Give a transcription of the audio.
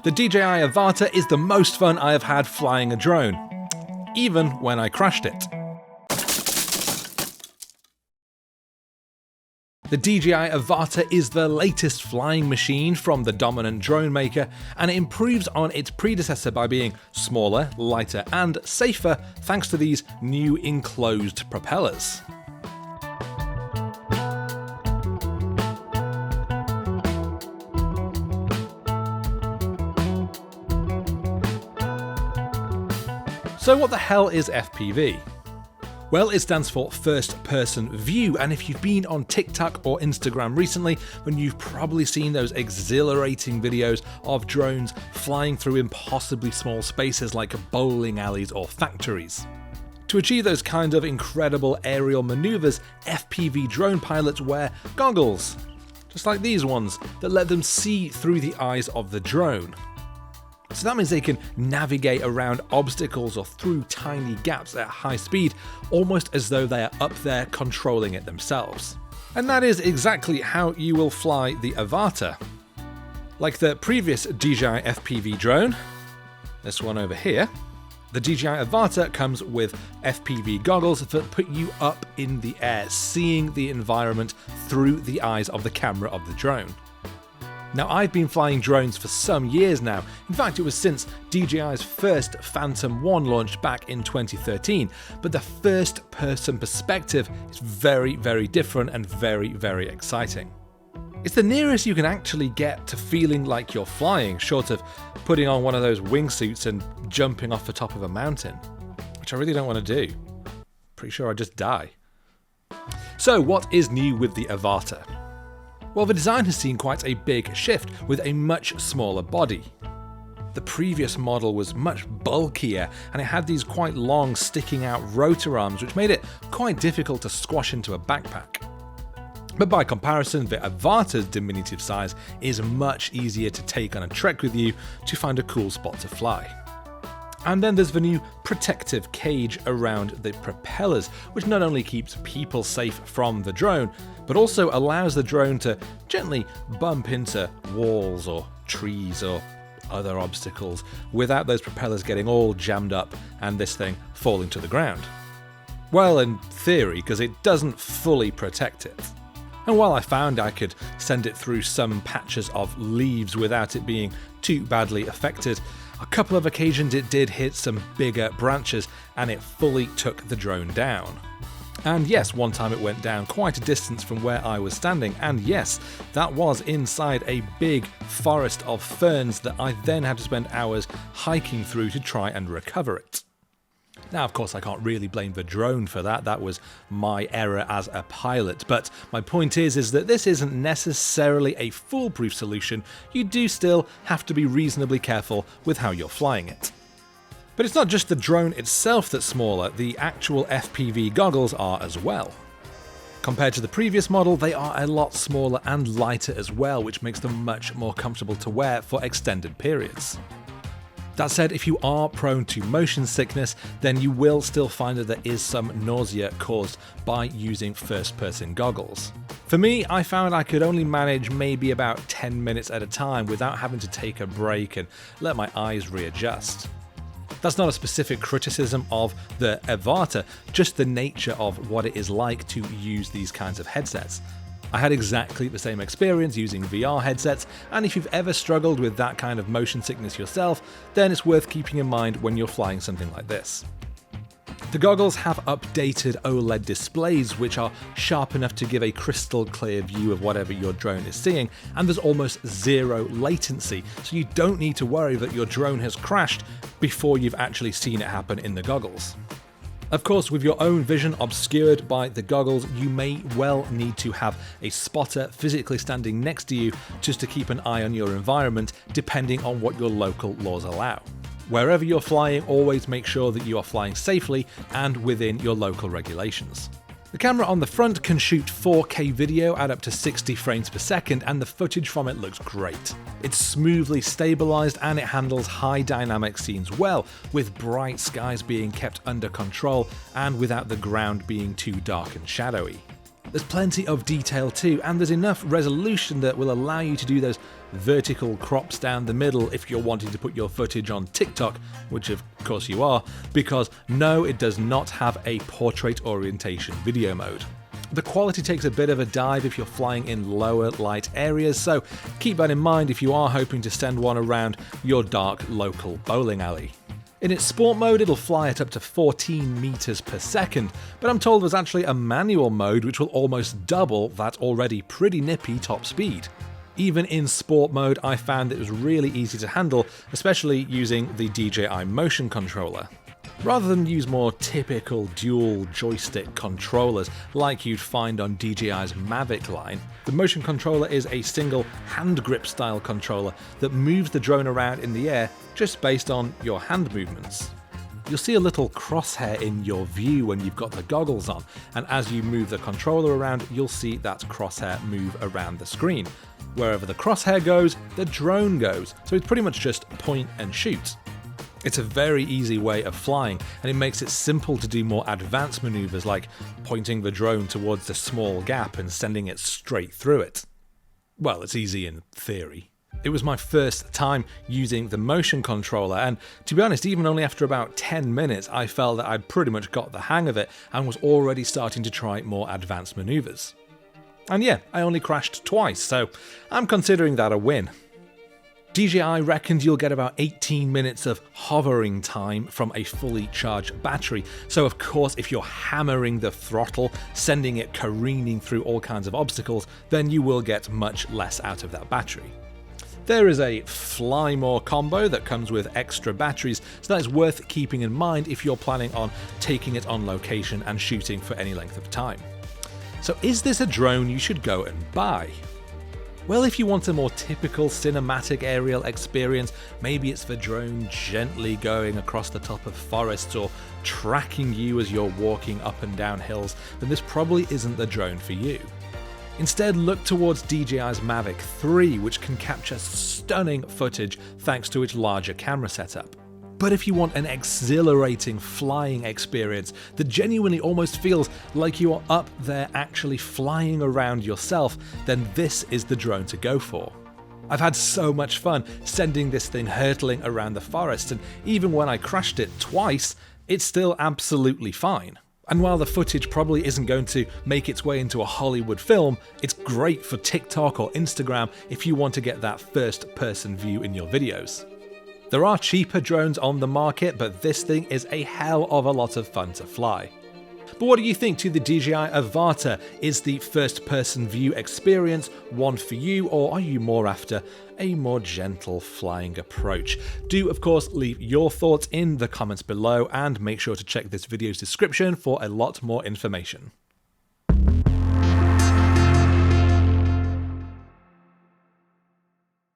The DJI Avata is the most fun I have had flying a drone, even when I crashed it. The DJI Avata is the latest flying machine from the dominant drone maker, and it improves on its predecessor by being smaller, lighter, and safer thanks to these new enclosed propellers. So what the hell is FPV? Well, it stands for First Person View, and if you've been on TikTok or Instagram recently, then you've probably seen those exhilarating videos of drones flying through impossibly small spaces like bowling alleys or factories. To achieve those kind of incredible aerial maneuvers, FPV drone pilots wear goggles, just like these ones, that let them see through the eyes of the drone. So that means they can navigate around obstacles or through tiny gaps at high speed, almost as though they are up there controlling it themselves. And that is exactly how you will fly the Avata. Like the previous DJI FPV drone, this one over here, the DJI Avata comes with FPV goggles that put you up in the air, seeing the environment through the eyes of the camera of the drone. Now, I've been flying drones for some years now. In fact, it was since DJI's first Phantom 1 launched back in 2013, but the first person perspective is very, very different and very, very exciting. It's the nearest you can actually get to feeling like you're flying, short of putting on one of those wingsuits and jumping off the top of a mountain, which I really don't want to do. Pretty sure I'd just die. So, what is new with the Avata? Well, the design has seen quite a big shift with a much smaller body. The previous model was much bulkier and it had these quite long sticking out rotor arms, which made it quite difficult to squash into a backpack. But by comparison, the Avata's diminutive size is much easier to take on a trek with you to find a cool spot to fly. And then there's the new protective cage around the propellers, which not only keeps people safe from the drone, but also allows the drone to gently bump into walls or trees or other obstacles without those propellers getting all jammed up and this thing falling to the ground. Well, in theory, because it doesn't fully protect it. And while I found I could send it through some patches of leaves without it being too badly affected, a couple of occasions it did hit some bigger branches and it fully took the drone down. And yes, one time it went down quite a distance from where I was standing, and yes, that was inside a big forest of ferns that I then had to spend hours hiking through to try and recover it. Now, of course, I can't really blame the drone for that. That was my error as a pilot. But my point is that this isn't necessarily a foolproof solution. You do still have to be reasonably careful with how you're flying it. But it's not just the drone itself that's smaller, the actual FPV goggles are as well. Compared to the previous model, they are a lot smaller and lighter as well, which makes them much more comfortable to wear for extended periods. That said, if you are prone to motion sickness, then you will still find that there is some nausea caused by using first-person goggles. For me, I found I could only manage maybe about 10 minutes at a time without having to take a break and let my eyes readjust. That's not a specific criticism of the Avata, just the nature of what it is like to use these kinds of headsets. I had exactly the same experience using VR headsets, and if you've ever struggled with that kind of motion sickness yourself, then it's worth keeping in mind when you're flying something like this. The goggles have updated OLED displays which are sharp enough to give a crystal clear view of whatever your drone is seeing, and there's almost zero latency, so you don't need to worry that your drone has crashed before you've actually seen it happen in the goggles. Of course, with your own vision obscured by the goggles, you may well need to have a spotter physically standing next to you just to keep an eye on your environment, depending on what your local laws allow. Wherever you're flying, always make sure that you are flying safely and within your local regulations. The camera on the front can shoot 4K video at up to 60 frames per second, and the footage from it looks great. It's smoothly stabilized and it handles high dynamic scenes well, with bright skies being kept under control and without the ground being too dark and shadowy. There's plenty of detail too, and there's enough resolution that will allow you to do those vertical crops down the middle if you're wanting to put your footage on TikTok, which of course you are, because no, it does not have a portrait orientation video mode. The quality takes a bit of a dive if you're flying in lower light areas, so keep that in mind if you are hoping to send one around your dark local bowling alley. In its sport mode, it'll fly at up to 14 meters per second, but I'm told there's actually a manual mode which will almost double that already pretty nippy top speed. Even in sport mode, I found it was really easy to handle, especially using the DJI Motion Controller. Rather than use more typical dual joystick controllers like you'd find on DJI's Mavic line, the Motion Controller is a single hand grip style controller that moves the drone around in the air just based on your hand movements. You'll see a little crosshair in your view when you've got the goggles on, and as you move the controller around, you'll see that crosshair move around the screen. Wherever the crosshair goes, the drone goes, so it's pretty much just point and shoot. It's a very easy way of flying, and it makes it simple to do more advanced maneuvers like pointing the drone towards the small gap and sending it straight through it. Well, it's easy in theory. It was my first time using the motion controller, and to be honest, even only after about 10 minutes, I felt that I'd pretty much got the hang of it and was already starting to try more advanced maneuvers. And yeah, I only crashed twice, so I'm considering that a win. DJI reckons you'll get about 18 minutes of hovering time from a fully charged battery, so of course if you're hammering the throttle, sending it careening through all kinds of obstacles, then you will get much less out of that battery. There is a Fly More combo that comes with extra batteries, so that is worth keeping in mind if you're planning on taking it on location and shooting for any length of time. So is this a drone you should go and buy? Well, if you want a more typical cinematic aerial experience, maybe it's the drone gently going across the top of forests or tracking you as you're walking up and down hills, then this probably isn't the drone for you. Instead, look towards DJI's Mavic 3, which can capture stunning footage thanks to its larger camera setup. But if you want an exhilarating flying experience that genuinely almost feels like you are up there actually flying around yourself, then this is the drone to go for. I've had so much fun sending this thing hurtling around the forest, and even when I crashed it twice, it's still absolutely fine. And while the footage probably isn't going to make its way into a Hollywood film, it's great for TikTok or Instagram if you want to get that first-person view in your videos. There are cheaper drones on the market, but this thing is a hell of a lot of fun to fly. But what do you think to the DJI Avata? Is the first-person view experience one for you, or are you more after a more gentle flying approach? Do, of course, leave your thoughts in the comments below, and make sure to check this video's description for a lot more information.